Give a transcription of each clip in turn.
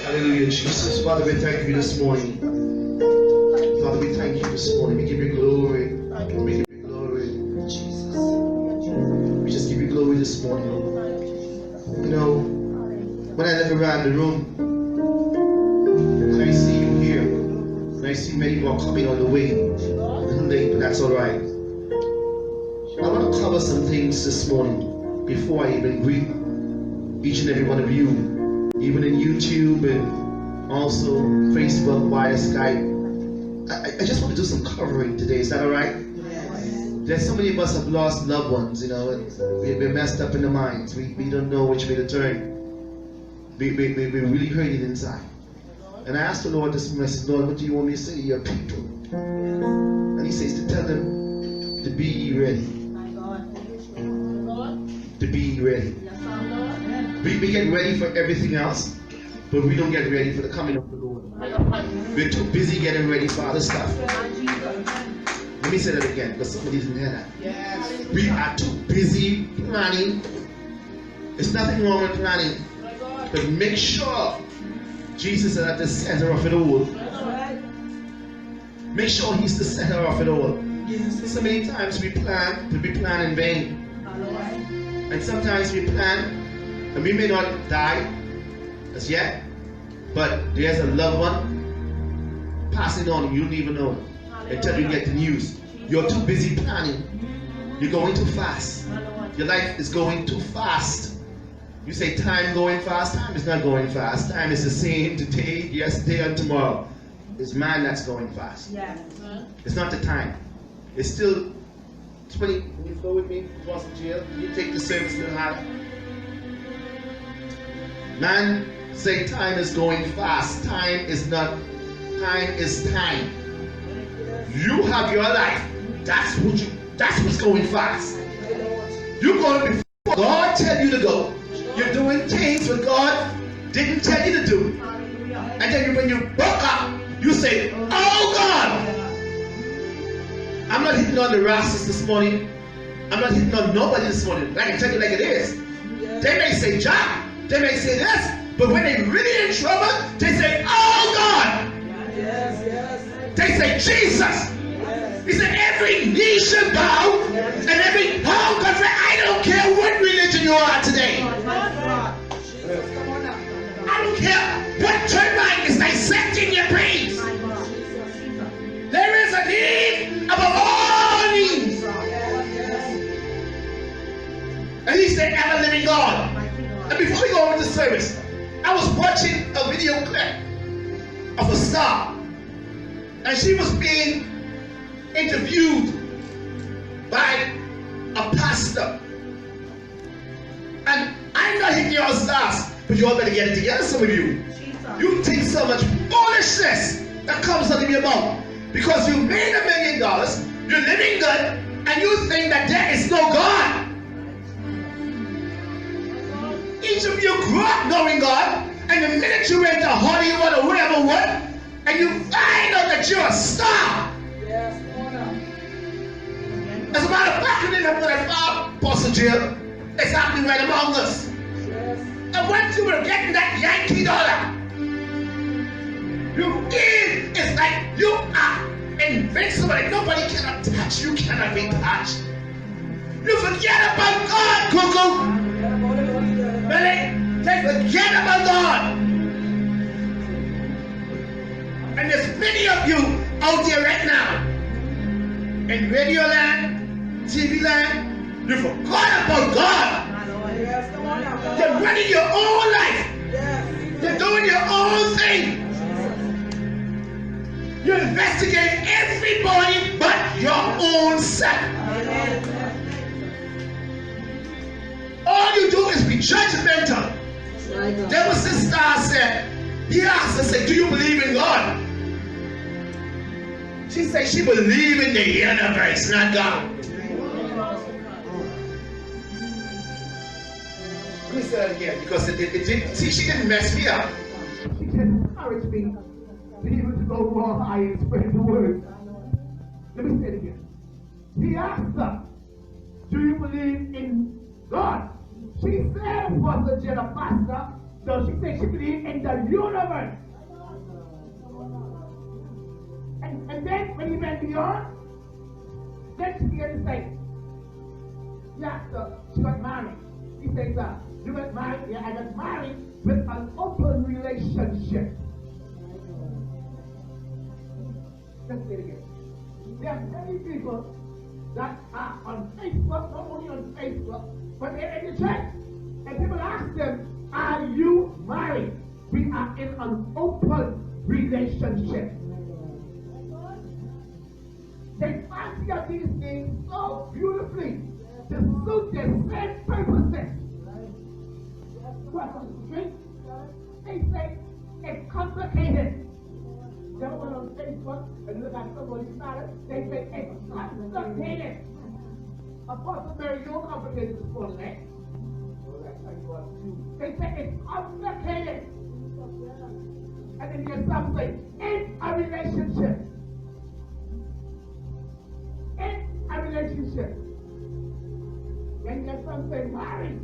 Hallelujah, Jesus. Father, we thank you this morning. Father, we thank you this morning. We give you glory. We give you glory. Jesus. We just give you glory this morning. You know, when I look around the room, and I see you here, and I see many more coming on the way. A little late, but that's alright. I want to cover some things this morning before I even greet each and every one of you, even in YouTube and also Facebook via Skype. I just want to do some covering today. Is that alright? Yes. There's so many of us have lost loved ones, you know, and we're messed up in the minds. We don't know which way to turn. We're really hurting inside. And I asked the Lord this morning, I said, Lord, what do you want me to say to your people? And he says to tell them to be ready. To be ready. We get ready for everything else, but we don't get ready for the coming of the Lord. We're too busy getting ready for other stuff. Let me say that again, because somebody didn't hear that. Yes. We are too busy planning. There's nothing wrong with planning, but make sure Jesus is at the center of it all. Make sure he's the center of it all. So many times we plan, but we plan in vain. And sometimes we plan, and we may not die as yet, but there's a loved one passing on, and you don't even know it until you get the news. You're too busy planning. You're going too fast. Your life is going too fast. You say time going fast. Time is not going fast. Time is the same today, yesterday, and tomorrow. It's man that's going fast. It's not the time. It's still 20. Can you go with me across the jail? Can you take the service a little higher? Man say time is going fast. Time is not. Time is time. You have your life. That's what's going fast. You're going before God tell you to go. You're doing things that God didn't tell you to do. And then when you buck up, you say, oh God. I'm not hitting on the rascals this morning. I'm not hitting on nobody this morning. I can tell you like it is. They may say John. They may say this. But when they're really in trouble, they say, oh God. They say Jesus. He said every knee should bow and every tongue confess. I don't care what religion you are today. I don't care what termite is dissecting your brains. There is a need above all needs. And he's the ever living God. And before we go over the service, I was watching a video clip of a star. And she was being interviewed by a pastor. And I'm not hitting your stars, but you all better get it together, some of you. You think so much foolishness that comes out of your mouth. Because you made $1 million, you're living good, and you think that there is no God. Each of you grew up knowing God, and the minute you went to Hollywood or whatever what, and you find out that you're a star. As a matter of fact, you didn't have to that far, Apostle Jill. It's happening right among us. And once you were getting that Yankee dollar, you feel it's like you are invincible. Like nobody cannot touch you, cannot be touched. You forget about God, Cuckoo. Really? They forget about God. And there's many of you out there right now in radio land, TV land, you forgot about God. You're running your own life. You're doing your own thing. You're investigating everybody but your own self. All you do is be judgmental. There was this star said, he asked her, said, do you believe in God? She said she believed in the universe, not God. Let me say that again, because it didn't, see, she didn't mess me up. She just encouraged me to be able to go more high and spread the word. Let me say it again. He asked her, do you believe in God? She said, Pastor Jenna, Pastor, So she said she believed in the universe. And then when he went beyond, then she began to say, yeah, so she got married. He says, you got married? Yeah, I got married with an open relationship. Let's say it again. There are many people that are on Facebook, not only on Facebook, but they're in the church. And people ask them, are you married? We are in an open relationship. They fancy out these things so beautifully to suit their same purposes. What's on the street? They say it's complicated. You ever went on Facebook and look at somebody's status? They say it's complicated. Apostle Mary, you're complicated this morning, eh? They say it's complicated. And then there's something in a relationship. In a relationship. Then there's something married.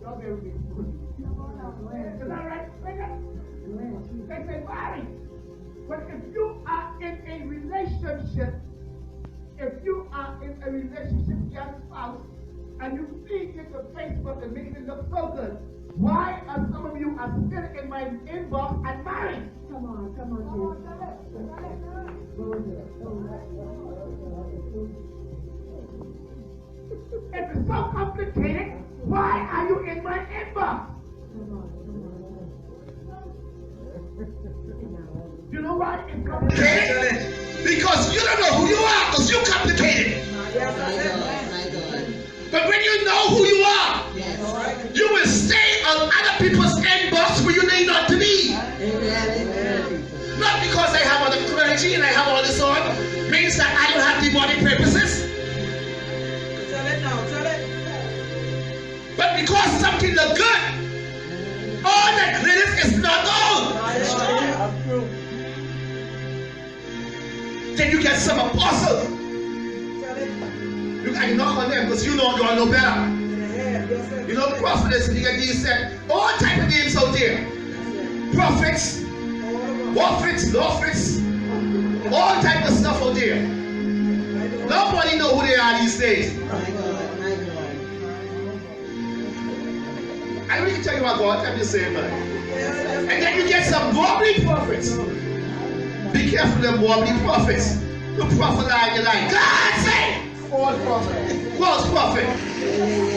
Y'all better be good. Is that right? They say married. But if you are in a relationship, with your spouse, and you feed it to Facebook and make it look so good, why are some of you are still in my inbox and married? Come on, if it's so complicated, why are you in my inbox? You know why it's complicated? Because you don't know who you are, because you're complicated. But when you know who you are, you will stay on other people's inbox where you need not to be. Not because I have all the clergy and I have all this on, means that I don't have demonic purposes. But because something looks good, all that glitters is not gold. Then you get some apostles. You can knock on them because you know you all know better. You know, prophets, you get these all type of names out there. Prophets, prophets, all type of stuff out there. Nobody know who they are these days. I don't even tell you about God, I'm just saying, man. And then you get some wobbly prophets. Be careful of them wobbly prophets. The prophet lie, you lie. God say! False prophet. False prophet.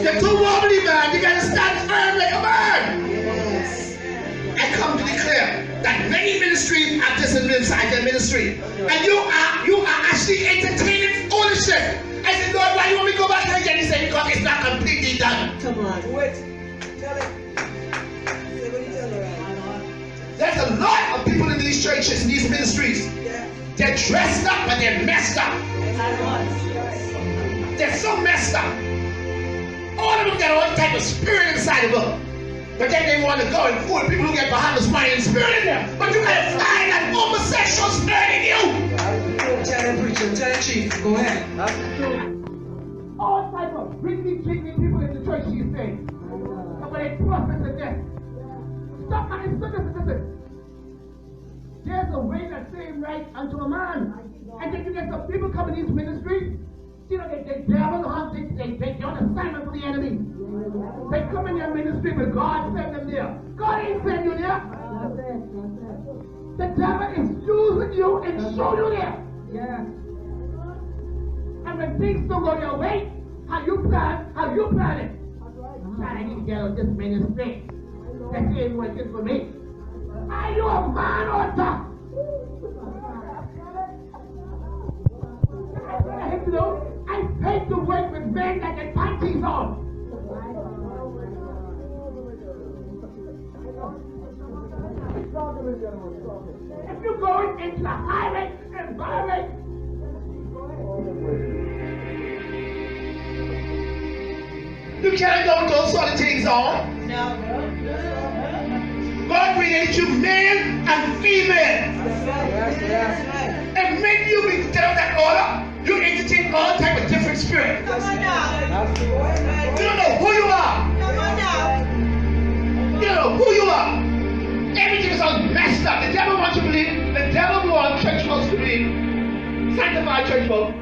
You're too wobbly, man. You gotta stand firm like a man. And come to declare that many ministries are just inside their ministry. And you are actually entertaining foolishness. I said, Lord, why you want me to go back there? And he said, because it's not completely done. Come on. Wait. Tell it. Say what you tell her, right? There's a lot of people in these churches, in these ministries. Yeah. They're dressed up, but they're messed up. They're so messed up. All of them got all type of spirit inside of them. But then they want to go and fool people who get behind the money and spirit in them. But you gotta find that homosexual spirit in you. Tell the preacher, tell the chief, go ahead. All type of drinking people in the church, she's saying. But they prophets and death. Stop and listen. There's a way that same right unto a man. And then you get some people coming into ministry. You know, they devil hunting, they're on assignment for the enemy. They come in your ministry, but God sent them there. God ain't sent you there. The devil is using you and show you there. Yeah. And when things don't go your way, how you plan it. I need to get out of this ministry. That ain't working for me. Are you a man or a dog? I have to know. I hate to work with men that get panties on. If you're going into the highway and byway, you can't go with those sort of things on. No. God created you male and female. Yes. And when you get out that order, you entertain all type of different spirit. Come on now. You don't know who you are. Come on now. you know who you are. Everything is all messed up. The devil wants you to believe. The devil wants church folks to believe. Sanctified church folks.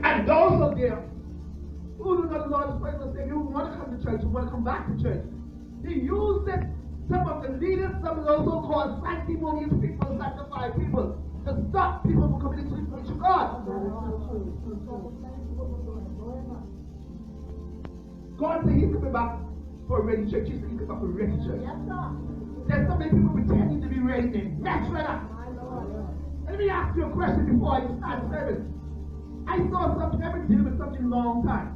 And those of them who do not know the Lord as personal Savior, who want to come to church, who want to come back to church, he used it, some of the leaders, some of those so-called sanctimonious people, sanctified people, to stop people from coming to the church of God. God said he's coming back for a ready church. He said he's coming back for a ready church. There's so many people pretending to be ready. They're messed up. Let me ask you a question before I start the service. I saw something, I've been dealing with something a long time.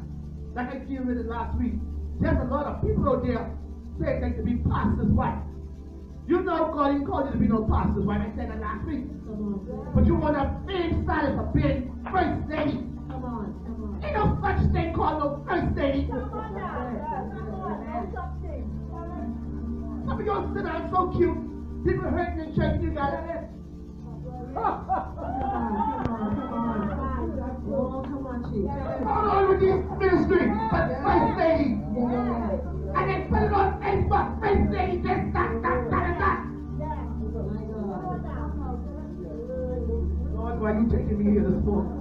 Like I dealt with it last week. There's a lot of people out there saying they can be pastor's wife. You know God didn't call you to be no pastor's wife. I said that last week. But you want a big status of being first lady. Come on. Ain't no such thing called no first lady. Some of y'all sit down so cute. People hurting in church, you got it. Come on with this ministry, but first lady. And then put it on Facebook, first lady, this, that. Lord, why are you taking me here this morning?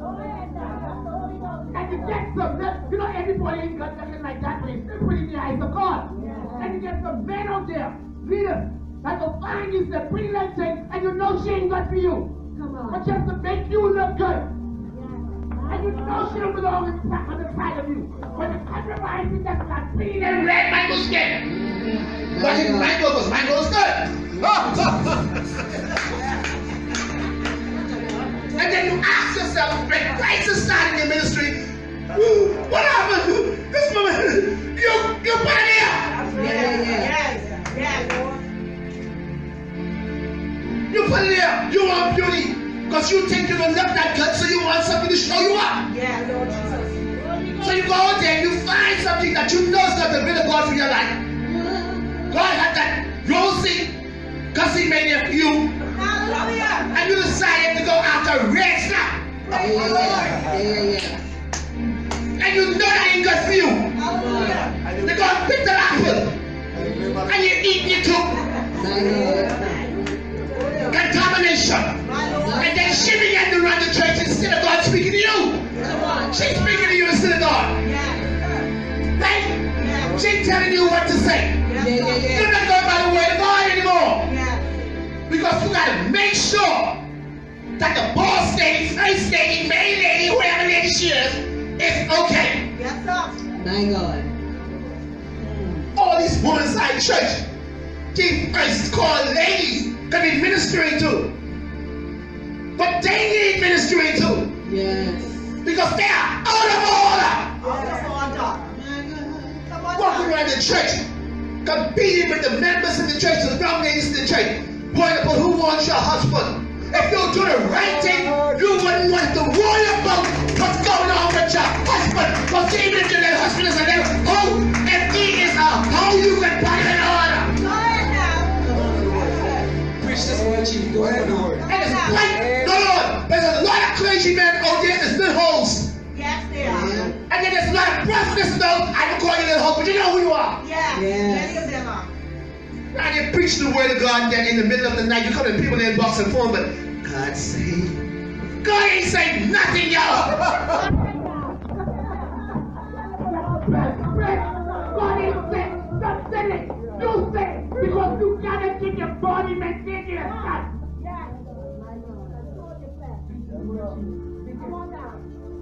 And you get some, you know, everybody ain't got nothing like that, but it's still pretty in the eyes of God. And you get some men out there, leaders, that will find you some pretty like thing, and you know she ain't good for you. But just to make you look good. And you know she don't belong on the side of you. But the compromise is just like green and red mango skin. But it's mango because mango is good. And then you ask yourself, when Christ is starting in ministry, what happened? This woman, you put it here. Yes. You put it here. You want beauty. Because you think you don't look that good, so you want something to show you up. Yeah, Lord Jesus. So you go out there and you find something that you know is not the will of God for your life. God had that rosy, because he made it for you. Hallelujah. And you decided to go after red snap. And you know that ain't good for you. Hallelujah. They're going to pick the apple. And you're eating it too. Contamination. And then she began to run the church instead of God speaking to you. She's speaking to you instead of God. Right? She's telling you what to say. You're not going by the word of God anymore. Because you got to make sure that the boss lady, first lady, main lady, whoever lady she is okay. Yes, sir. My God. All these women inside church, these first called ladies, can be ministering to. But they need ministering too. Yes. Because they are out of order. Walking around the church, competing with the members in the church, the young ladies in the church, worrying about who wants your husband. If you do the right thing, you wouldn't want to worry about what's going on with your husband. Because even if your husband is a little hoe, if he is a hoe, you can put him in order. Preach this word, Chief. Go ahead, Lord. And it's like, Lord, there's a lot of clergy men out there that's little hoes. Yes, they are. And then there's a lot of prophets though, I don't call you little hoe, but you know who you are. Yes. Many of them are. And you preach the word of God, and then in the middle of the night, you come to people in box and phone, but God say, God ain't saying nothing, y'all. God ain't saying nothing. You say, because you gotta keep your body maintained in your son.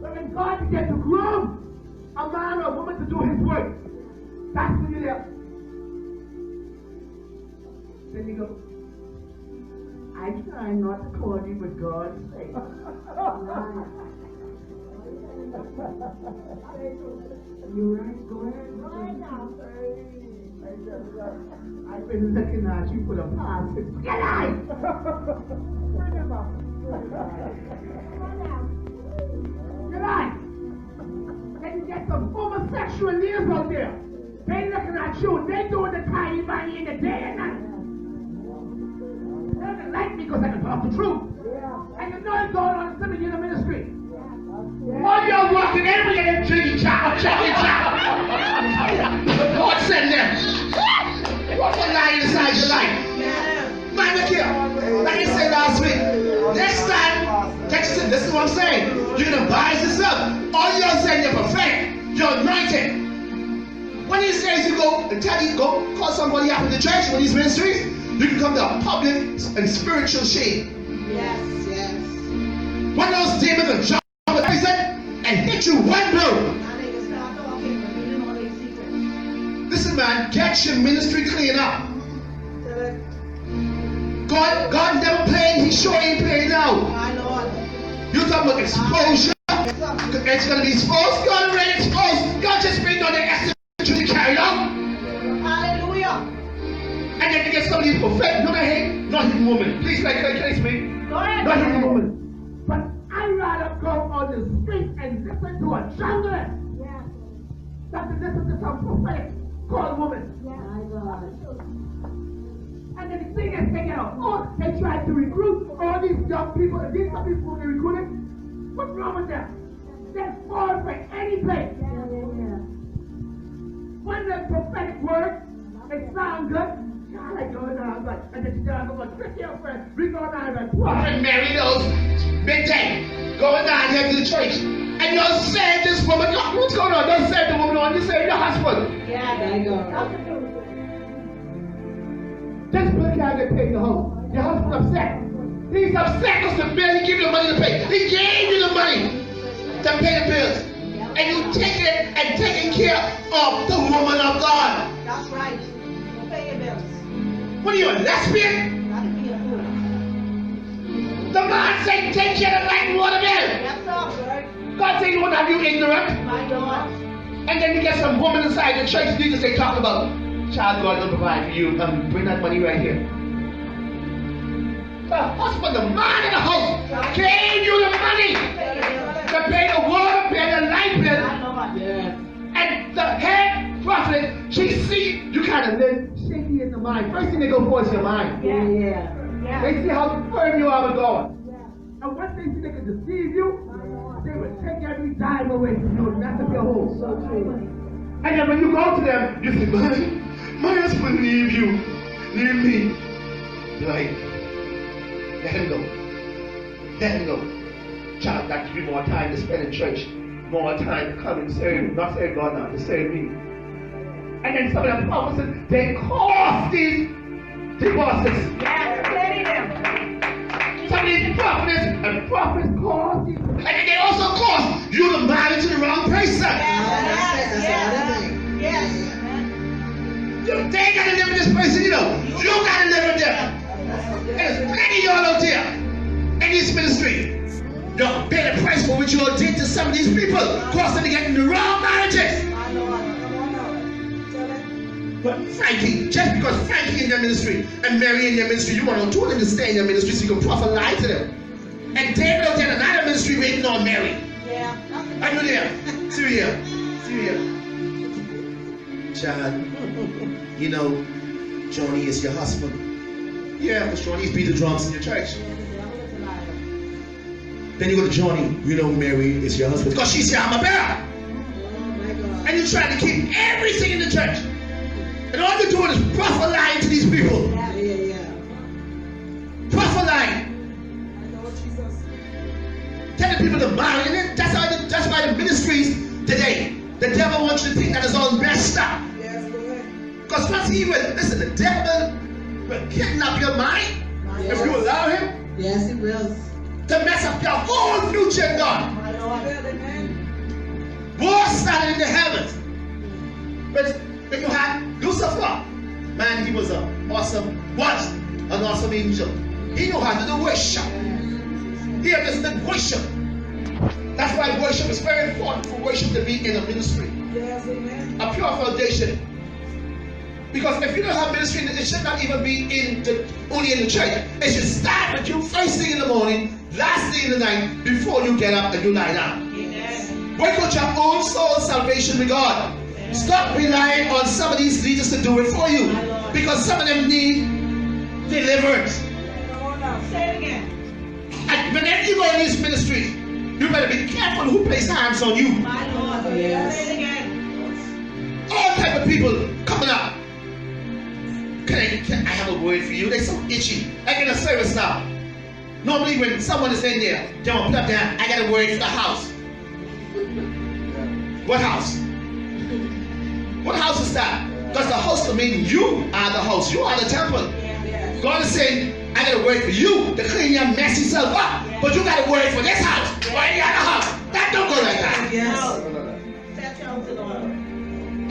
But when God begins to groom a man or a woman to do his work, that's when you're there. Then you go, I try not to call you, but God says. You're right, go ahead. I've been looking at you for the past 6 Get out! Bring him up. Get out! Then you get some homosexual leaders out there. They looking at you, they doing the tiny money in the day and night. They don't like me because I can talk the truth. And you know it's going on in some of your ministry. While you're walking in, we get a jiggy chop. But God said them. You're going to bias yourself. All you're saying, you're prophetic. You're anointed. One of these days you go and go call somebody out in the church, one of these ministries, you can come to a public and spiritual shame. Yes, yes. One of those demons will jump on the person and hit you one blow. Now they can start talking, but they didn't know their secrets. Listen, man, get your ministry clean up. God never played, he sure ain't playing now. My Lord. You talking about exposure? It's going to be exposed. God already exposed. God just bring on the essence to be carried out. Hallelujah. And then you get some of these prophetic, not hidden woman. Please, like, place me. Go ahead. Not hidden woman. But I'd rather go on the street and listen to a jungle than to listen to some prophetic called woman. And then the thing is, they tried to recruit all these young people, and these are people they recruited. What's wrong with them? They're fall for any place. When the prophetic word, it sounds good. God, I go down, and then she down, I'm going to trick your friend. We go down and Prophet Mary knows midday going down here to the church. And you'll save this woman. What's going on? Don't save the woman, you save your husband. Yeah, there you go. Just look how they pay the house. Your husband upset. He's upset because the bill, he gave you the money to pay. He gave you the money to pay the bills. And you take it and taking care of the woman of God. That's right. You pay your bills. What are you, a lesbian? Not to be a fool. The man said take care of the light and water bill. Yes, sir. God said he won't have you ignorant. My Lord. And then you get some woman inside the church, Jesus they talk about, child, God will provide for you. Bring that money right here. The husband, the man in the house, gave you the money to pay the water bill, the light bill. My Lord. And the head prophet, she see you kind of live shaky in the mind. First thing they go for is your mind. Yeah. They see how firm you are with God. And once they see they can deceive you, they will take every dime away from you, and that's your whole. And then when you go to them, you say, my husband leave you, leave me. You're like, let him go. Let him go. Child, that give you more time to spend in church. More time to come and serve. Not serve God now, to serve me. And then some of the promises, they cause these divorces. Yes, plenty them. Some of these prophets and prophets cause these. And then they also cause you to marry to the wrong person. Yes. They ain't got to live with this person, you know. You got to live with them. There's plenty of y'all out there in this ministry. Y'all pay the price for what you all did to some of these people, cause them to get in the wrong marriages. My Lord. Come on now. Tell it. But Frankie, just because Frankie in their ministry and Mary in their ministry, you want to two of them to stay in their ministry so you can prophet lie to them. And David out there in another ministry waiting on Mary. Yeah. Are you there? See here. Child, you know, Johnny is your husband. Yeah, because Johnny's beat the drums in your church. Then you go to Johnny, you know Mary is your husband. Because she's your armor bearer. And you're trying to keep everything in the church. And all you're doing is prophet lying to these people. Prophet lying. Telling people to marry. And that's why the ministries today, the devil wants you to think that it's all messed up. Because once he will, listen, the devil will kidnap your mind if you allow him. Yes, it will. To mess up your whole future in God. My Lord. War started in the heavens. But when you had Lucifer, man, he was an awesome angel. He knew how to do worship. He understood worship. That's why worship is very important for worship to be in a ministry. Yes, amen. A pure foundation. Because if you don't have ministry, it should not even be only in the church. It should start with you first thing in the morning, last thing in the night, before you get up and you lie down. Amen. Work out your own soul salvation with God. Stop relying on some of these leaders to do it for you. Because some of them need deliverance. Come on now. Say it again. And whenever you go in these ministries, you better be careful who places hands on you. My Lord. Yes. Say it again. All type of people coming up. Can I have a word for you? They're so itchy. Like in a service now. Normally when someone is in there, they want to put up there, I got a word for the house. What house? What house is that? Because the house will mean you are the house. You are the temple. God is saying, I got a word for you to clean your messy self up. But you got a word for this house or any other house. That don't go like that.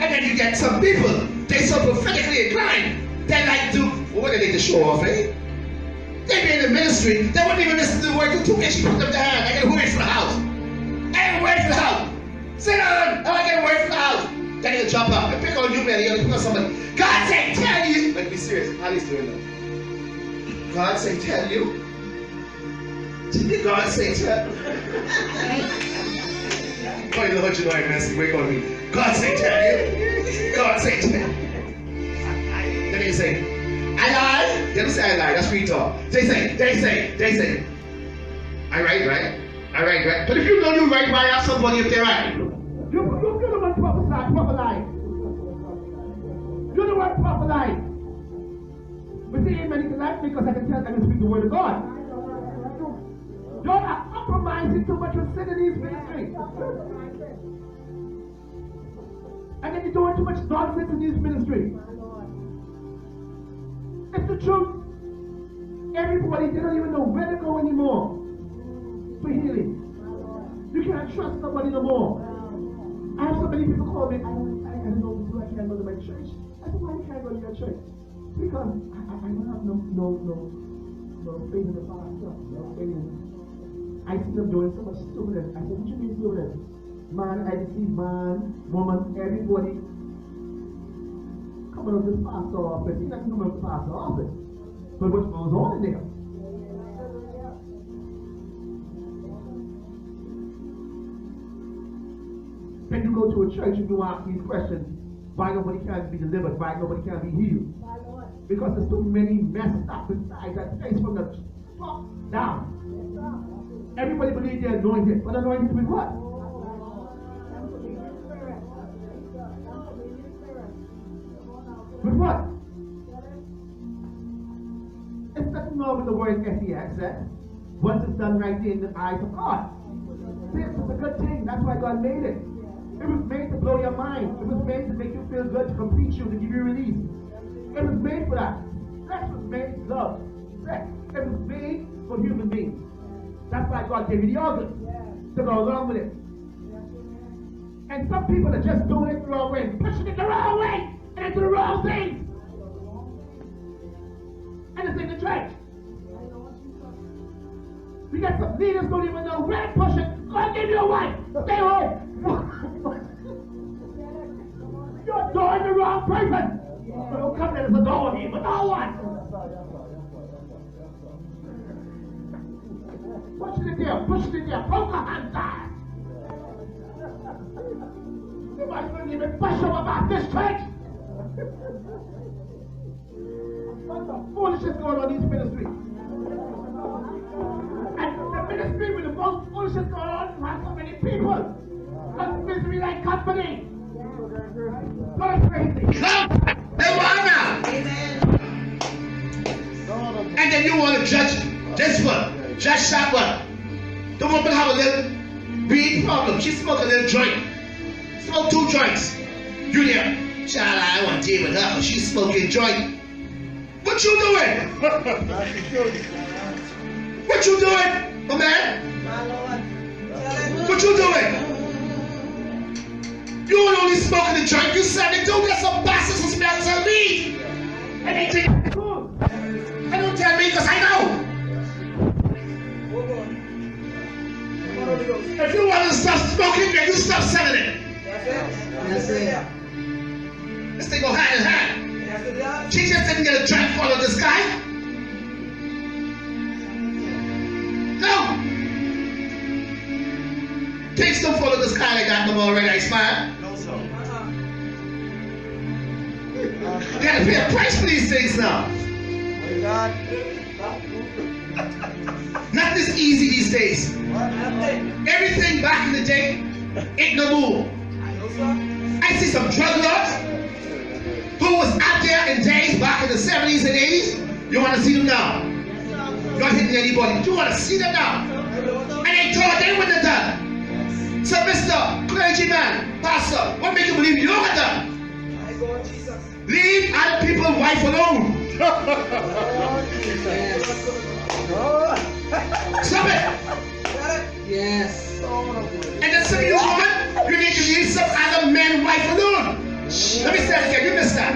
And then you get some people, they so prophetically inclined, they like to, what do they to show off, eh? They be in the ministry, they wouldn't even listen to the word. Two minutes, she put up the hand, I got a word for the house. I got a word for the house. Sit down, oh, I got a word for the house. Then they'll jump up and pick on you, man, you're pick on somebody. God say, tell you. Like, be serious, how he's doing that? God say, tell you. God say, tell. Oh, Lord, you know I messed wake on me. God say, tell you. God say, tell. Then they say, I lie. They don't say I lie. That's free talk. They say. I right. But if you know you right, why have somebody if they're right? You the one proper lie. You the one proper lie. But see, amen, you can lie because I can tell I can speak the word of God. Don't compromise too much with sin in these ministries. And then you're doing too much nonsense in these ministries. It's the truth. Everybody, they don't even know where to go anymore for healing. You can't trust nobody no more. I have so many people call me, I don't know who I can't go to my church. I said, why you can't go to your church? Because I don't have no faith in the Father. No faith in I see them doing so much stupidness. I said, what you mean stupidness? Man, I see man, woman, everybody coming up this pastor office. He's not coming up the pastor office. But what goes on in there? Then you go to a church and you ask these questions, why nobody can be delivered, why nobody can be healed? Because there's too many messed up inside that place from the top down. Everybody believes they're anointed, but anointed with what? With what? It's nothing wrong with the word S-E-X, once it's done right there in the eyes of God. See, it's a good thing, that's why God made it. It was made to blow your mind. It was made to make you feel good, to complete you, to give you release. It was made for that. Sex was made for love. Sex. It was made for human beings. That's why God gave you the organs to go along with it. And some people are just doing it the wrong way, pushing it the wrong way, and into the wrong thing. And it's in the church. We got some leaders who don't even know where to push it. God gave you a wife. Stay home. You're doing the wrong person. So don't come there as a door here, but no one. Push it in there, poke her hand down. Nobody wouldn't even push them about this church. What's the foolishness going on in these ministries? And the ministry with the most foolishness going on has so many people. That's misery like company. Going crazy. They want now. And then you want to judge this one. Judge that one. The woman have a little weed problem. She smoked a little joint. Smoked 2 joints. You there? Child, I want to deal with her. She's smoking joint. What you doing? What you doing, my man? What you doing? You ain't only smoking the joint. You selling dope. There's some bastards who smell some weed. And they think it's cool. And don't tell me because I know. If you want to stop smoking, then you stop selling it. That's it. This thing go hand in hand. She just didn't get a drink full of this guy. No. Things don't follow this guy like that no more, right? I smile. No, sir. You gotta pay a price for these things now. Nothing is easy these days. Everything back in the day ain't no more. I see some drug lords who was out there in days back in the 70s and 80s. You want to see them now? not hitting anybody. You want to see them now? And they thought they wouldn't have done. So, Mr. Clergyman, Pastor, what make you believe you have done? Leave other people's wife alone. Stop it. Yes. And then some of you women, you need to leave some other man's wife alone. Let me say it again. You missed that.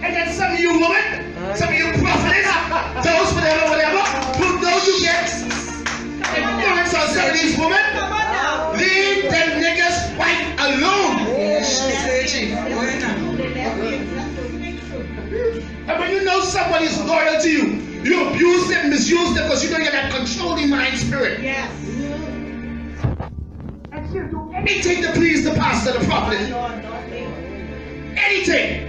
And then some of you women, some of you prophets, those whatever, who know you get influence on some of these women, leave them niggas wife alone. And when you know somebody is loyal to you, you abuse them, misuse them because you know you have that controlling mind spirit. Yes. And she'll do Anything to please the pastor, the prophet. Anything.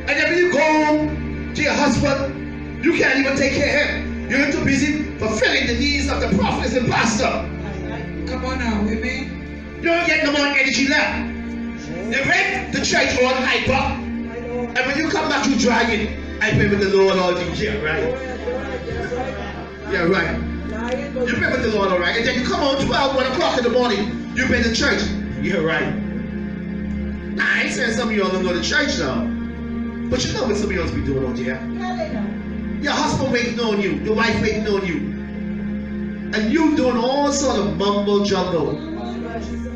And then when you go home to your husband, you can't even take care of him. You're too busy fulfilling the needs of the prophets and pastor. Come on now, women. You don't get no more energy left. You make the church all hyper. And when you come back, you dragging. I pray with the Lord all the year, right? Yeah, right. You pray with the Lord, all right? And then you come on 12, 1 o'clock in the morning. You've been to church. Yeah, right. Now, I ain't saying some of y'all don't go to church now. But you know what some of y'all be doing on here. Your husband waiting on you. Your wife waiting on you. And you doing all sort of mumble jumble.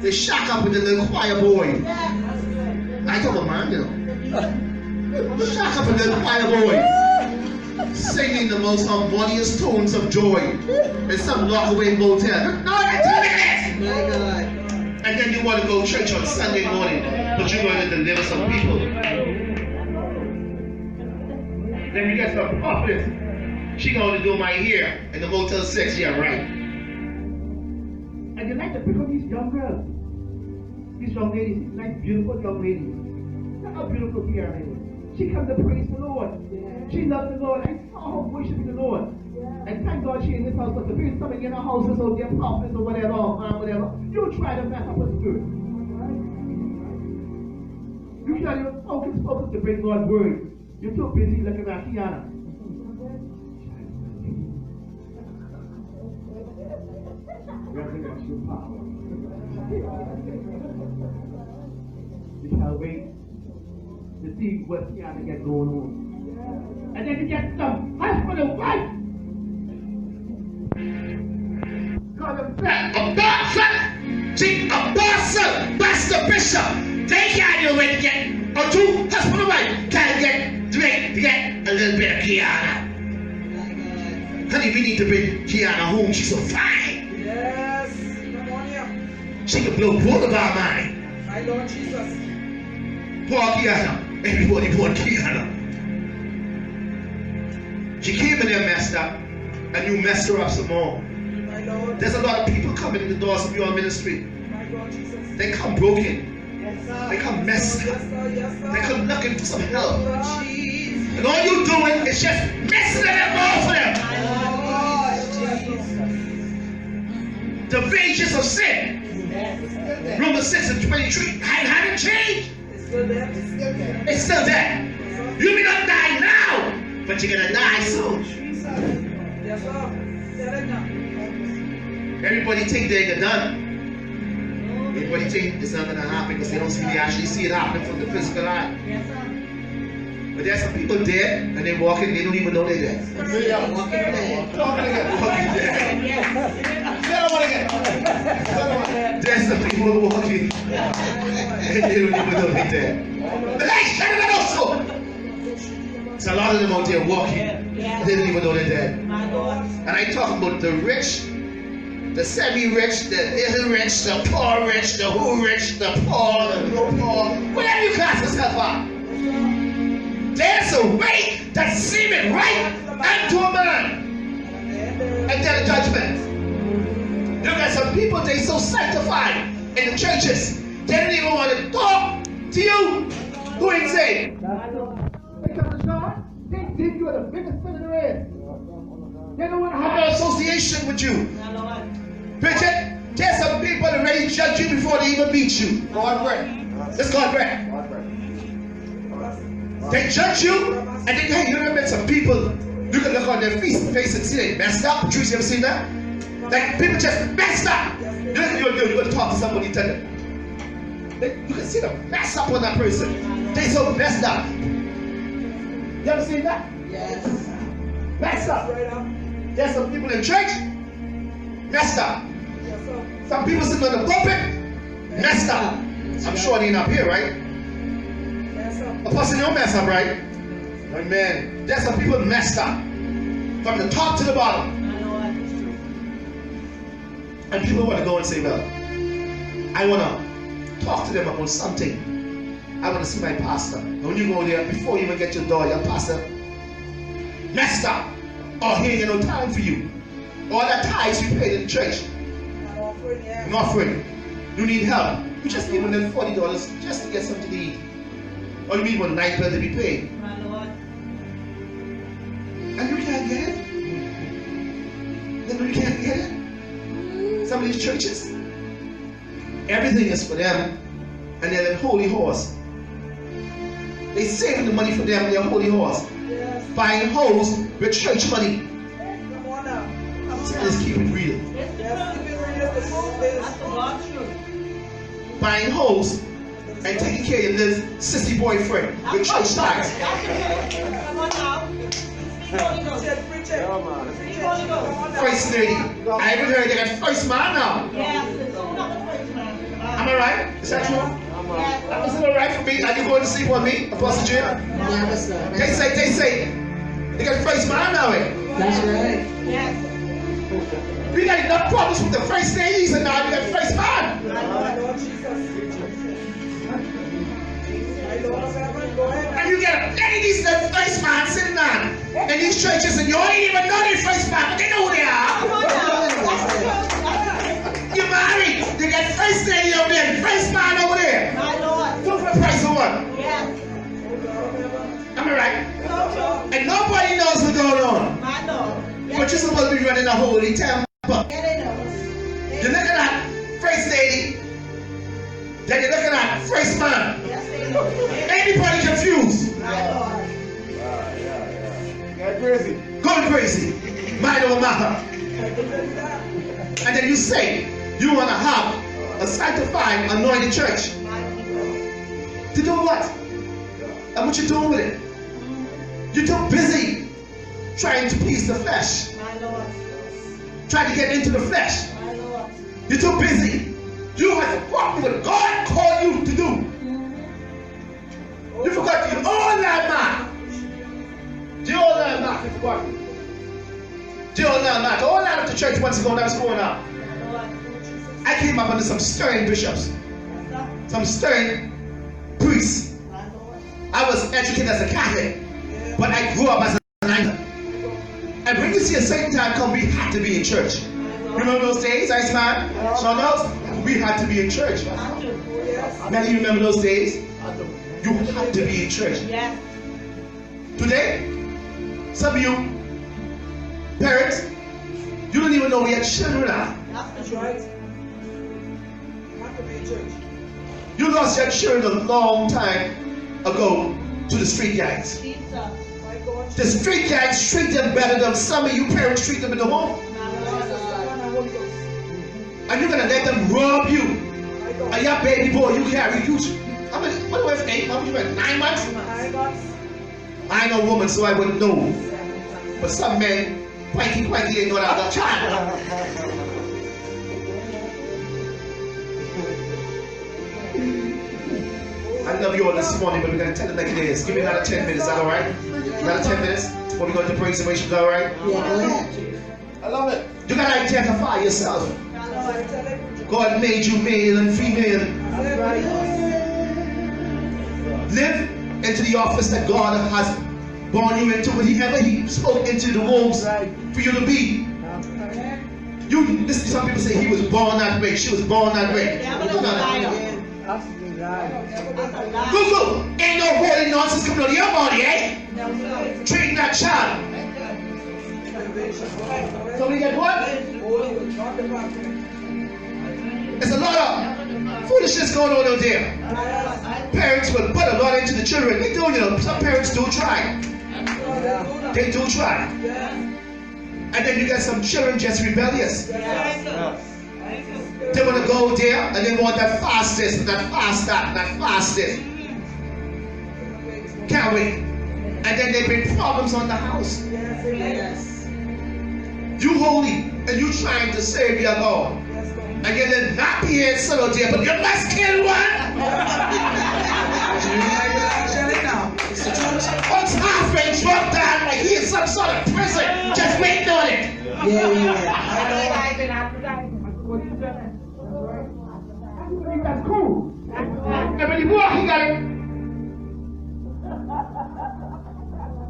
They shock up with the little choir boy. I come on, man, you know. Shock up with the little choir boy. Singing the most harmonious tones of joy in some lockaway motel. No, that's ridiculous! My God. And then you want to go to church on Sunday morning, but you're going to deliver some people. Then you get some prophets. She going to do my hair in the Motel 6. Yeah, right. And they like to pick up these young girls. These young ladies, these nice, beautiful young ladies. Look how beautiful she is. She comes to praise the Lord. She loves the Lord. I saw her worshiping the Lord. And thank God she in this house. Because if there's somebody in her houses or their prophets or whatever, you try to mess up her spirit. You try to focus to bring God's word. You're too busy looking at Kiana. Resurrection power. You shall wait to see what Kiana got going on. And then you get some husband and wife. God himself. A boss, see, a boss, pastor, bishop, they can't do it to get, or two husband and wife can't get to get a little bit of Kiana. Honey, we need to bring Kiana home. She's so fine. Yes. Come on here. She can blow both of our mind. My Lord Jesus. Poor Kiana. Everybody want Kiana. She came in there messed up, and you messed her up some more. My Lord. There's a lot of people coming in the doors of your ministry. My Lord Jesus. They come broken. Yes, sir. They come messed up. Yes, sir. Yes, sir. They come looking for some help. Lord Jesus. And all you doing is just messing it up all for them. The wages of sin. Romans 6 and 23 hadn't changed. It's still there. It's still there. It's still there. You may not die now, but you're gonna die soon. Yes, sir. Tell it now. Everybody think they're done. Everybody think it's not gonna happen because they don't see, they actually see it happening from the physical eye. Yes, sir. But there's some people dead and they walking, they don't even know they're dead. Walking dead. Walking dead. Say that one again. There's some people walking and they don't even know they're dead. The lights turn it also. There's a lot of them out there walking and they don't even know they're dead. And I talk about the rich, the semi-rich, the little rich, the poor rich, the who rich, the poor, the no poor, whatever you class yourself up. There's a way that seemeth right unto a man. And then judgment. Look at some people, they so sanctified in the churches, they don't even want to talk to you who ain't saved. They come to God, they think you are the biggest sin in the race. They don't want to Have have no association with you. Bridget, there's some people that ready to judge you before they even meet you. God bread. It's God bread. They judge you, and then hey, you ever met some people, you can look on their face and see they messed up. Patrice, you ever seen that? Like people just messed up. You're going to talk to somebody, tell them. You can see them mess up on that person. They so messed up. You ever seen that? Yes. Messed up. Right up. There's some people in church messed up. Yes, sir. Some people sitting on the pulpit messed up. I'm sure they ain't up here, right? Yes, sir. A person don't mess up, right? Amen. There's some people messed up from the top to the bottom. And people want to go and say, well, I want to talk to them about something. I want to see my pastor. And when you go there, before you even get your door, your pastor messed up. Or he ain't got no time for you. All that tithes you paid in church. An offering. You need help. You just need them $40 just to get something to eat. Or you need one night bill to be paid. My Lord. And you can't get it? Then you can't get it? Some of these churches, everything is for them, and they're the holy horse. They saving the money for them and their holy horse. Yes. Buying hoes with church money. Come on now. So let's keep it real. Yes, keep it real. The truth is. That's the God's truth. Buying hoes and taking care of this sissy boyfriend with church tithes. Come on now. Preach it. First lady. I haven't heard they got first man now. Yes, it's not the first man. Am I right? Is that true? Yes. Is it alright for me? Are you going to sleep on me, Apostle Jim? They say they got first man now. That's right. Yes. We got enough problems with the first ladies and now we got first man. My Lord Jesus. My Lord of heaven, go ahead. And you get ladies that first man sitting down in these churches and you don't even know they first man, but they know who they are. You're married, you got first lady over there, first man over there. My Lord. Two for the price of one. Yes. Am I right? And nobody knows what's going on. My Lord. But you're supposed to be running a holy temple. Yeah, they know. You're looking at first lady, then you're looking at first man. Yes, they know. Anybody confused? My Lord. Going crazy. Mind over matter. And then you say you want to have a sanctified, anointed church. To do what? And what you doing with it? You're too busy trying to please the flesh. My Lord. Trying to get into the flesh. My Lord. You're too busy. You have forgotten what God called you to do. You forgot your own life, man. The old life, man. You forgot. The old life, man. The old life of the church once ago, that was going on. I came up under some stern bishops, some stern priests. I was educated as a Catholic, but I grew up as an Anglican. And when you see a certain time come, we had to be in church. Remember those days, Iceman? Sean knows? We had to be in church. Many of you remember those days? You had to be in church. Yes. Today, some of you parents, you don't even know where your children are. That's right. You have to be in church. You lost your children a long time ago to the street gangs. Jesus. My God. The street gangs treat them better than some of you parents treat them in the home. And you're gonna let them rob you. And your baby boy, you carry you. How many? What was 8 months? You went 9 months? I ain't no woman, so I wouldn't know. But some men, quanky, they know that I got a child. I love you all this morning, but we're going to tell it like it is. Give me another 10 minutes, is that alright? Another 10 minutes before we go to praise and worship, is that alright? Yeah. I love it. You got to identify yourself. God made you male and female. Live into the office that God has born you into, whatever He spoke into the wombs for you to be. You listen, some people say he was born that way, she was born that way. Google, ain't no holy nonsense coming out of your body, eh? Treating that child. Somebody get what? It's a lot of Foolishness going on out there. Parents will put a lot into the children. They do, you know, some parents do try. They do try. And then you get some children just rebellious. They want to go there and they want that fast this, that fast that, that fast this. Can't wait. And then they bring problems on the house. You holy and you trying to save your God. And you're the not here so dear, but you must kill one. What's halfway dropped down like he in some sort of prison, just waiting on it. That's cool. And when you walk, he got it.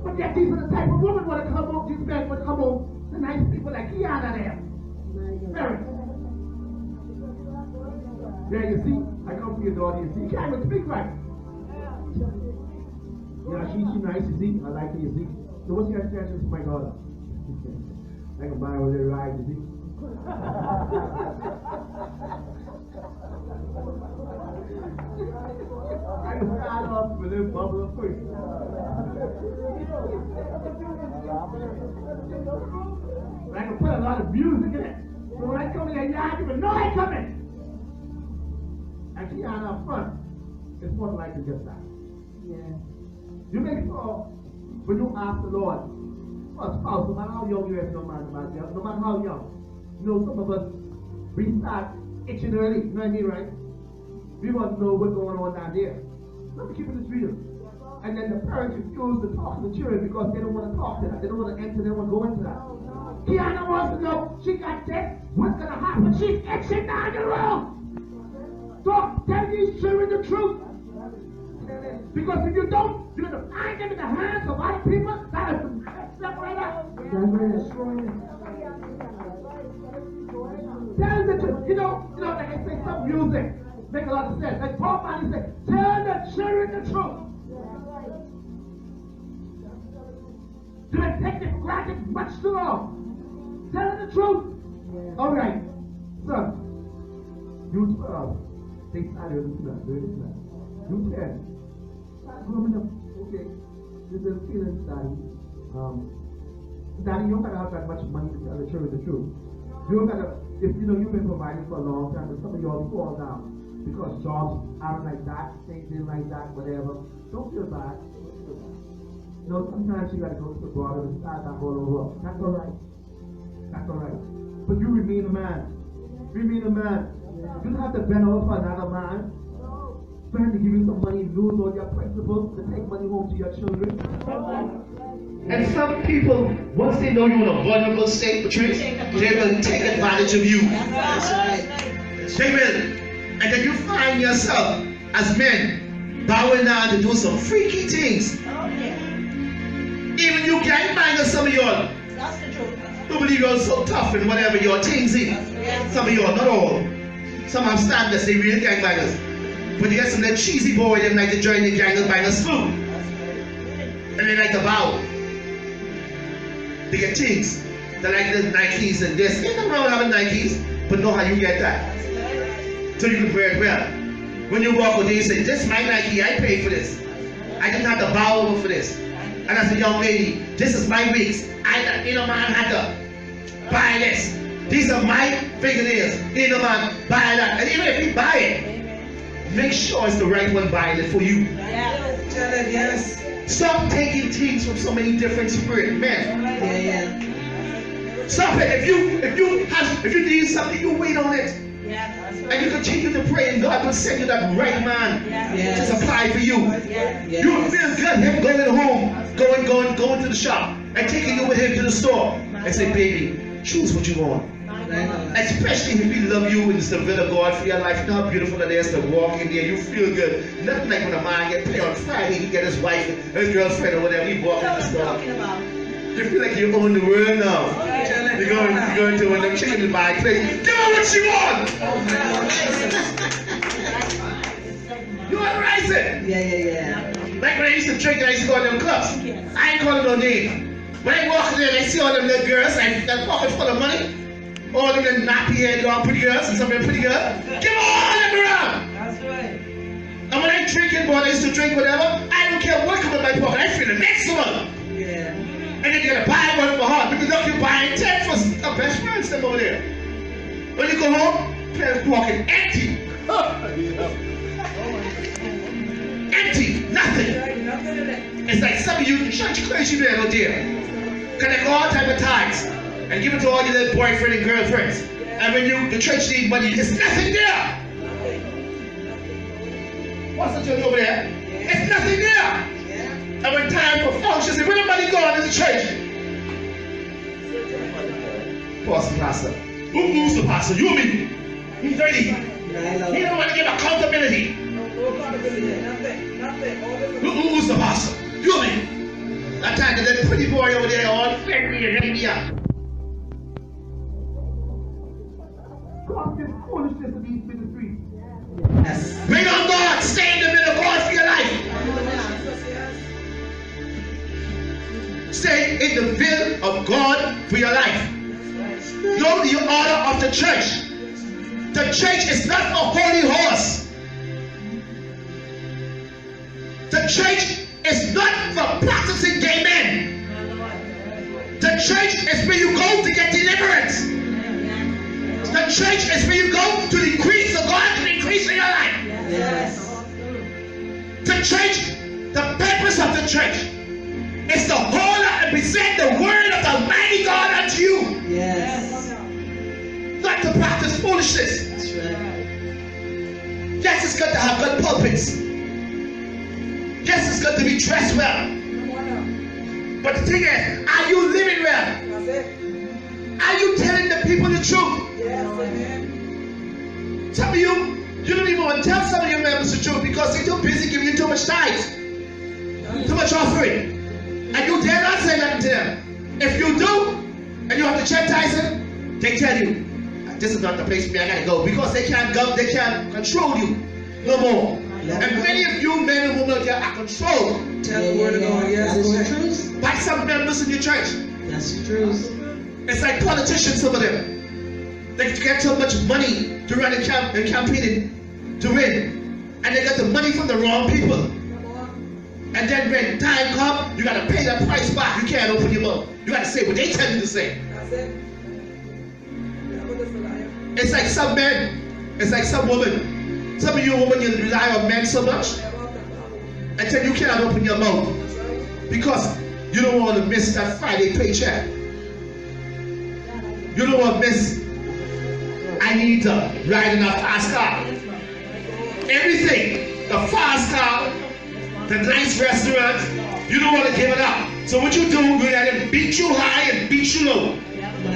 But yet these are the type of women want to come home, these men want to come home, the nice people like Kiana there. Very. There you see, I come for your daughter, you see. You can't even speak right. Yeah, she's nice, you see. I like her, you see. So what's your attention to my daughter? I can buy her a little ride, you see. I can start off with a little bubble of first. But I can put a lot of music in it. So when I come in there, you don't even know I come in. And Kiana up front, it's more like to just that. Yeah. You make sure when you ask the Lord for a spouse, no matter how young you are, no matter how young. You know, some of us, we start itching early, you know what I mean, right? We want to know what's going on down there. Let me keep it real. And then the parents refuse to talk to the children because they don't want to talk to that. They don't want to enter, they don't want to go into that. Kiana wants to know, she got this, what's going to happen? She's itching down the road. So tell these children the truth. Because if you don't, you're going to find them in the hands of other people that are stuff right up. Tell them the truth. You know, like I say, some music make a lot of sense. Like Paul Marley said, tell the children the truth. Do they take it for granted much too long? Tell them the truth. All right, son. You 12. They started to do that. You 10. Growing up, okay. This is feeling, Daddy. Daddy, you don't gotta have that much money to tell the children the truth. You don't gotta, if you know you've been providing for a long time, but some of y'all fall down because jobs aren't like that, things ain't like that, whatever. Don't feel bad. You know, sometimes you gotta go to the border and start that all over. That's all right. That's all right. But you remain a man. Remain a man. You don't have to bend over for another man. Trying to give you some money, lose all your principles, to take money home to your children. And some people, once they know you're in a vulnerable state, Patrice, they will take advantage of you. They will. And then you find yourself, as men, bowing down to do some freaky things. Even you can't mind some of y'all. Don't believe you're so tough and whatever your things in. Some of y'all, not all. Some have standards, they real gangbangers. But you get some of that cheesy boy, they like to join the gang and bang a spoon. And they like to bow. They get things. They like the Nikes and this. Ain't nothing wrong with having Nikes, but know how you get that. So you can wear it well. When you walk out there, you say, this is my Nike, I paid for this. I didn't have to bow over for this. And as a young lady, this is my wigs. Man had to buy this. These are my fingernails. Man, buy that. And even if you buy it, make sure it's the right one buying it for you. Yes. Stop taking things from so many different spirit men. Stop it. If you need something, you wait on it. And you continue to pray, and God will send you that right man to supply for you. You will feel good him going home, going to the shop, and taking you with him to the store, and say, baby, choose what you want. Especially if he love you and it's the will of God for your life. You know how beautiful it is to walk in there, you feel good. Nothing like when a man get paid on Friday, he get his wife and his girlfriend or whatever, he walk in the store. You feel like you own the world now. You're going to one of them chicken to buy place. Give her what she wants! You want to rise it? Yeah. Like when I used to drink and I used to go to them clubs. I ain't calling no name. When I walk in there and I see all them little girls and that pocket full of money, All of them nappy head long pretty girls and some of them pretty girls. Give all them around. That's right. And when I drinking, boy, I used to drink whatever. I don't care what come in my pocket. I feel the next one. Yeah. And then you're gonna buy one for her. Because look, you're buying 10 for our best friends them over there. When you go home, parents walking empty. Empty, nothing. Nothing in it. It's like some of you church crazy man out there. Collect all type of tithes and give it to all your little boyfriend and girlfriends. And when the church need money, there's nothing there. What's the church over there? It's nothing there. And when time for functions, where the money going in the church? Pause the pastor. Who's the pastor? You or me? He's ready. He don't want to give accountability. Who's the pastor? You or me? That time that pretty boy over there all friendly and ready up. Talking foolishness in these ministries. Yes. Bring on God. Stay in the middle of God for your life. Stay in the will of God for your life. Know the order of the church. The church is not a holy horse. The church is not for practicing gay men. The church is where you go to get deliverance. The church is where you go to increase so God can increase in your life. Yes. The church, the purpose of the church is to hold up and present the word of the Almighty God unto you. Yes. Not to practice foolishness. That's right. Yes, it's good to have good pulpits. Yes, it's good to be dressed well. But the thing is, are you living well? That's it. Are you telling the people the truth? Yes, amen. Some of you don't even want to tell some of your members the truth because they're too busy giving you too much tithes, too much offering. And you dare not say nothing to them. If you do, and you have to chastise them, they tell you, this is not the place for me, I gotta go. Because they can't go, they can't control you no more. And many of you men and women out there are controlled. Tell the word of God. Yes, That go is ahead. the truth. By some members in your church. That's the truth. It's like politicians, some of them. They get so much money to run and campaigning to win. And they got the money from the wrong people. And then when time comes, you gotta pay that price back. You can't open your mouth. You gotta say what they tell you to say. That's it. It's like some men, it's like some women. Some of you women, you rely on men so much until you can't open your mouth because you don't want to miss that Friday paycheck. You don't want to miss. I need to ride in a fast car. Everything, the fast car, the nice restaurant, you don't want to give it up. So what you do, you let him beat you high and beat you low.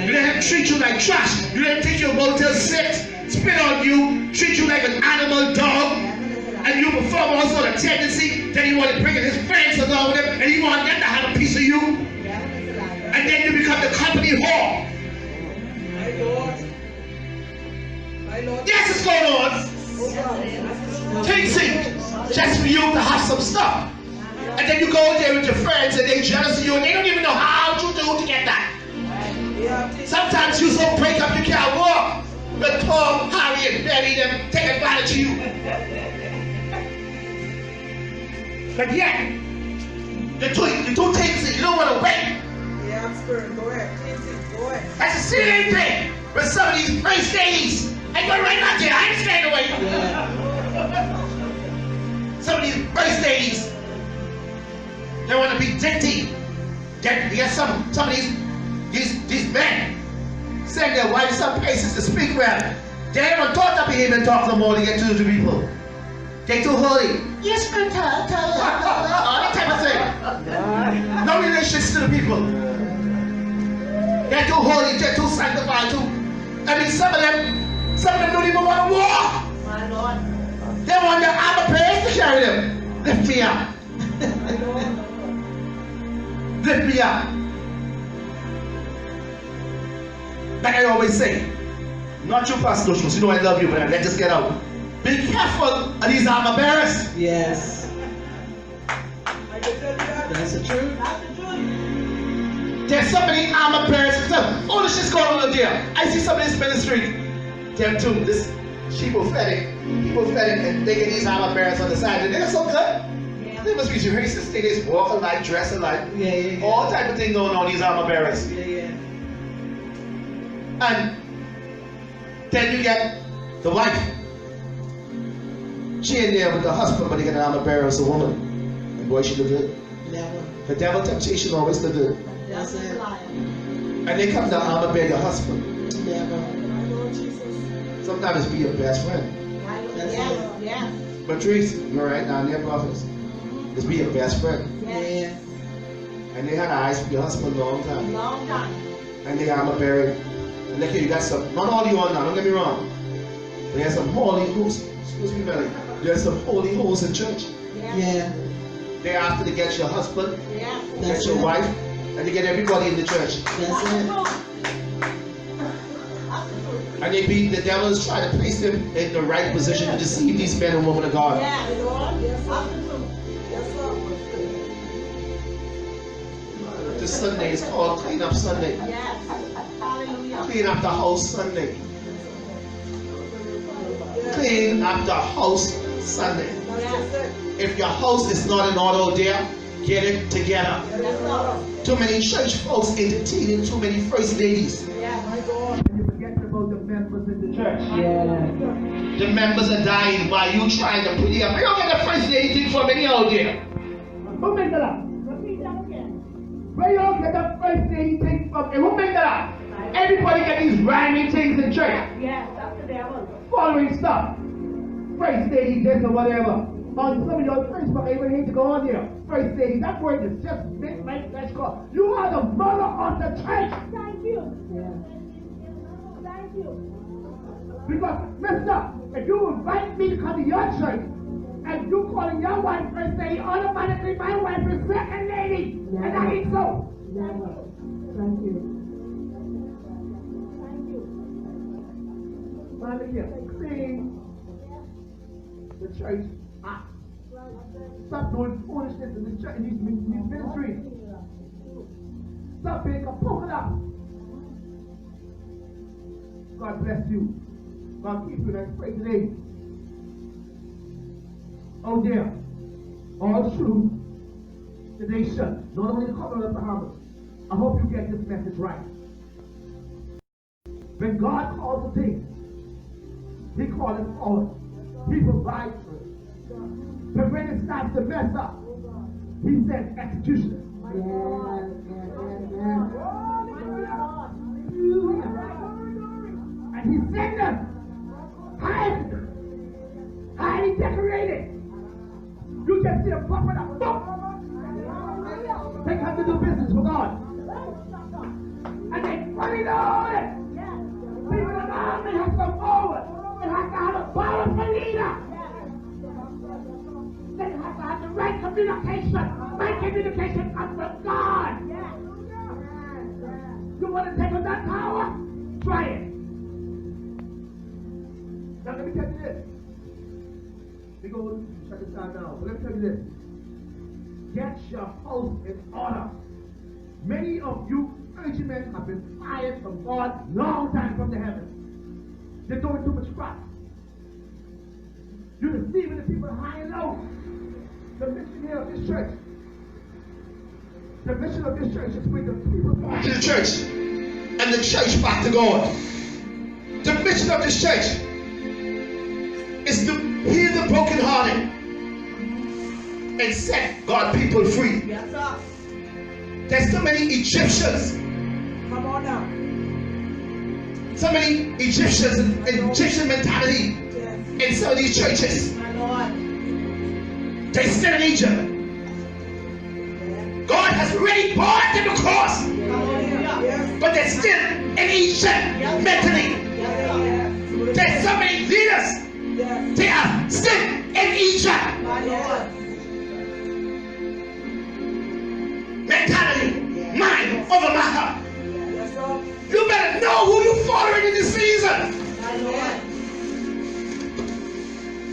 You let him treat you like trash. You let him take your Motel 6, spit on you, treat you like an animal dog, and you perform also the tendency that he want to bring his friends along with him, and he want them to have a piece of you. And then you become the company whore. My Lord. My Lord. Yes, it's going on. Chasing just for you to have some stuff. And then you go there with your friends and they jealous of you and they don't even know how to do to get that. Sometimes you so break up you can't walk. But Tom, Harry, and Betty them take advantage of you. But yet, you do things that you don't want to wait. Yeah, spirit. Go ahead. Go ahead. That's the same thing with some of these first ladies. I go right out there, I ain't staying away. Some of these first ladies, they want to be dainty. Get some of these men send their wives some places to speak well. They haven't thought to behave and talk no more to get to the people. They too holy. Yes, man, all that type of thing. No relations to the people. They're too holy, they're too sanctified, too. I mean, some of them don't even want to walk. My Lord. They want their armor bearers to carry them. Lift me up. Lift me up. Like I always say, not you, Pastor Schultz, you know I love you, but let's just get out. Be careful of these armor bearers. Yes. I can tell you that. That's the truth. That's the truth. There's so many armor bearers Sometimes foolishness going on there. I see some of this ministry. Them too. This prophetic, and they get these armor bearers on the side. And they're so good. They must be racist. They just walk alike, dress alike. All type of thing going on, these armor bearers. And then you get the wife. She in there with the husband, but they get an armor bearer as a woman. And boy, she look good. The devil temptation always look good. And they come to armor bear your husband. Sometimes be your best friend. Patrice, you're right down there, prophets. It's be your best friend. And they had eyes for your husband a long time. And they armor bearing. And look here, you got some, not all you on now, don't get me wrong. But there's some holy hosts. Excuse me, Melly. There's some holy hosts in church. They're after to get your husband, get your wife, and to get everybody in the church. And the devil is trying to place them in the right position to deceive these men and women of God. This Sunday is called Clean Up Sunday. Clean up the house Sunday. Clean up the house Sunday. If your house is not in order there, get it together. Too many church folks entertaining too many first ladies. About the members in the church. The members are dying while you trying to put up. You don't get the first lady thing from any out there. Who made that up? Where you don't get the first lady thing from? Who made that up? Everybody get these rhyming things in church. That's the devil. Following stuff. First lady this or whatever. On some of your Facebook, I even hate to go on there. First lady, that word is just mixed like that call. You are the mother of the church. Thank you. Thank you. Because, mister, if you invite me to come to your church and you calling your wife first lady, automatically my wife is second lady. And that ain't so. Never. Thank you. Thank you. Finally, clean the church up. Stop doing foolishness in the church, in these ministries. Stop being a polka dot. God bless you. God keep you. Let's pray today. Oh dear. All true. The nation. Not only the cover of the harvest. I hope you get this message right. When God calls a thing, He calls it forward. He provides for it. But when it starts to mess up, He sends executioners. And He sent them highly decorated. You just see them popping up. They come to do business for God. And they funny on it. People in the army have to come forward. They have to have a powerful leader. They have to have the right communication. Right communication comes from God. You want to take on that power? Try it. Now let me tell you this. We go shut this down now. But let me tell you this. Get your house in order. Many of you clergymen have been fired from God long time from the heavens. They're doing too much crap. You're deceiving the people high and low. The mission here of this church. The mission of this church is to bring the people back To the church. And the church back to God. The mission of this church is to heal the brokenhearted and set God people free. Yes, sir. There's so many Egyptians. Come on now. So many Egyptians and Egyptian mentality in some of these churches. My Lord. They're still in Egypt. God has already brought them across, Come on here. Yes. but they're still in Egypt mentally. Yes, There's so many leaders. sir. Yes. They are still in Egypt My Lord. mentality, mind over matter. Yes, sir. You better know who you're following in this season. My Lord.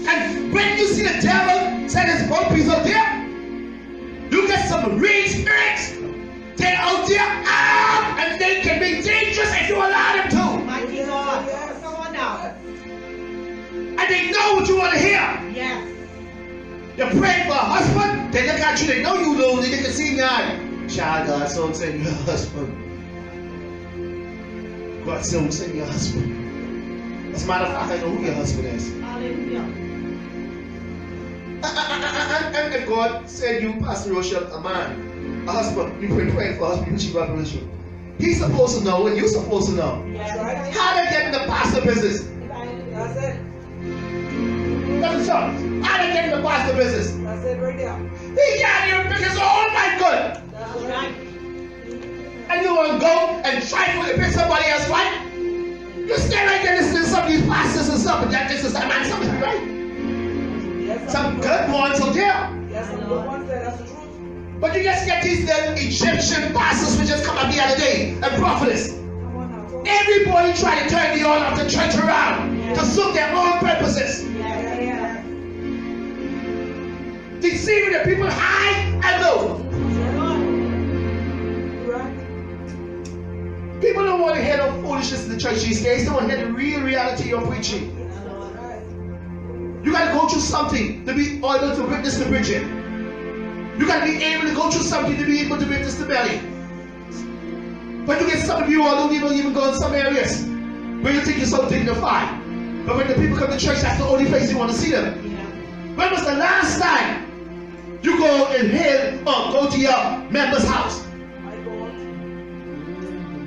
And when you see the devil send his puppies out there, you get some rage spirits. They're out there and they can be dangerous. see God. Child, God so send your husband. God so send your husband. As a matter of fact, I know who your husband is. Hallelujah. And God said you, Pastor Rochelle, a man, a husband, you been praying for a husband, you revelation. He's supposed to know and you're supposed to know. That's right. How they get in the pastor business? That's it. That's the church. How they get in the pastor business? That's it right there. He got you because all my good. That's right. And you want to go and try to pick somebody else, right? You stay right there listening to some of these pastors and stuff, and that just is that man something, right? Yes, Some good ones out there. Yes, some good ones there. That's the truth. But you just get these Egyptian pastors who just come up the other day and prophetess. Come on now. Everybody try to turn the order of the church around to suit their own purposes. Yeah. Deceiving the people high and low. Right. People don't want to hear no foolishness in the church these days. They want to hear the real reality you're preaching. You got to go through something to be able to witness the Bridget. You got to be able to go through something to be able to witness the belly. But you get some of you all don't even go in some areas where you think you're so dignified. But when the people come to church, that's the only place you want to see them. When was the last time you go and hear or go to your member's house?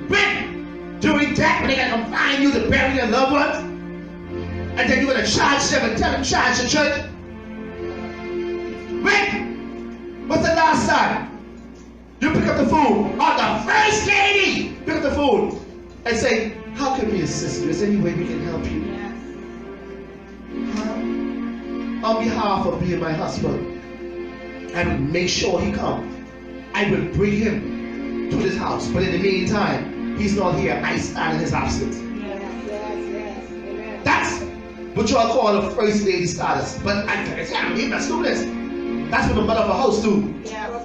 When? During that, when they got to come find you to bury your loved ones? And then you're going to charge them and tell them charge the church? When? What's the last time? You pick up the phone, or the first lady pick up the phone and say, how can we assist you? Is there any way we can help you? On behalf of me and my husband, I will make sure he comes. I will bring him to this house. But in the meantime, he's not here. I stand in his absence. That's what y'all call a first lady status. But I can't believe that's do this. That's what the mother of a house do.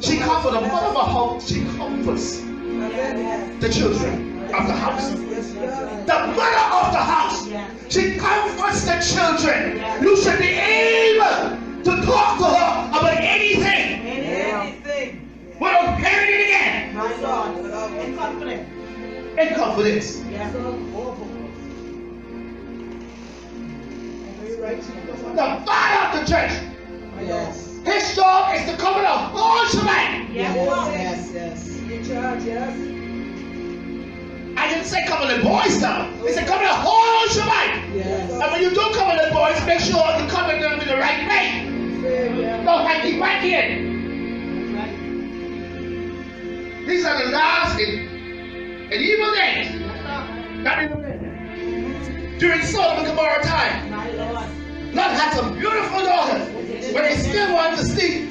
She comforts the mother of a house. She comforts the children of the house. The mother of the house. She comforts the children. You should be able to talk to her about anything. Without hearing it again. My God. In confidence. In confidence. The father of the church. Yes. His job is to cover the whole shebang. Yes. In charge, yes. I didn't say cover the boys now. I said cover the whole shebang. Yes. And when you do cover the boys, make sure you cover them in the right way. Don't like keep right here. These are the last and evil days. Not evil days. During Sodom and Gomorrah time, Lot had some beautiful daughters, but they still wanted to sleep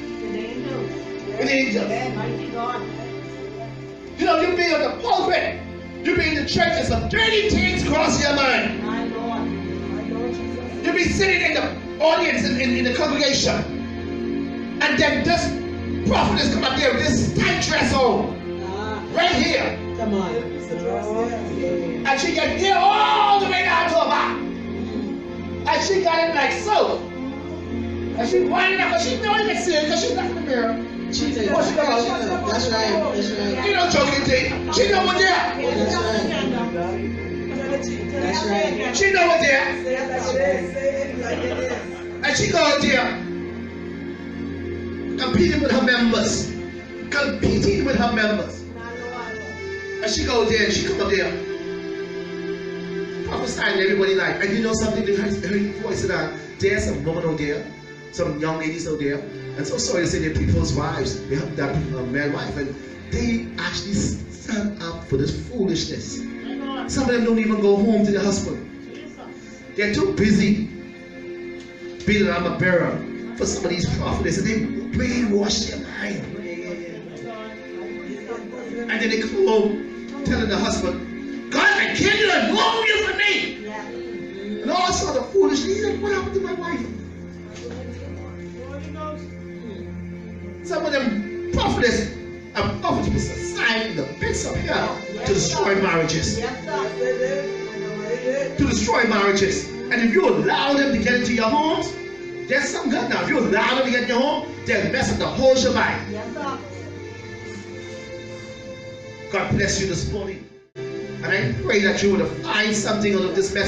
with the angels. You know, you be in the pulpit, you be in the church, and some dirty things cross your mind. You be sitting in the audience in the congregation, and then this prophetess come up there with this tight dress on, right here. Come on. And she can hear all the way down to her back. And she got it like so. And she winding up, but she know you can see it because she's not in the mirror. That's right. You know, joking thing. She know what there. That's right. She know what there. And she go out there competing with her members. Competing with her members. And she go there and she come up there. Prophesying everybody life. And you know something? Her voice said that there's some woman out there, some young ladies out there. And so sorry to say they're people's wives. They have that male wife. And they actually stand up for this foolishness. Some of them don't even go home to their husband. They're too busy being an armor bearer for some of these prophets. And they brainwash their mind. And then they come home telling the husband, God, I kill you and move you for me. And all sorts of foolishness. He's like, what happened to my wife? Some of them prophets and prophets assigned the pits of hell to destroy marriages. To destroy marriages. And if you allow them to get into your homes, there's some good now. If you allow them to get in your home, they'll mess up the whole shebang. God bless you this morning. And I pray that you would find something out of this message.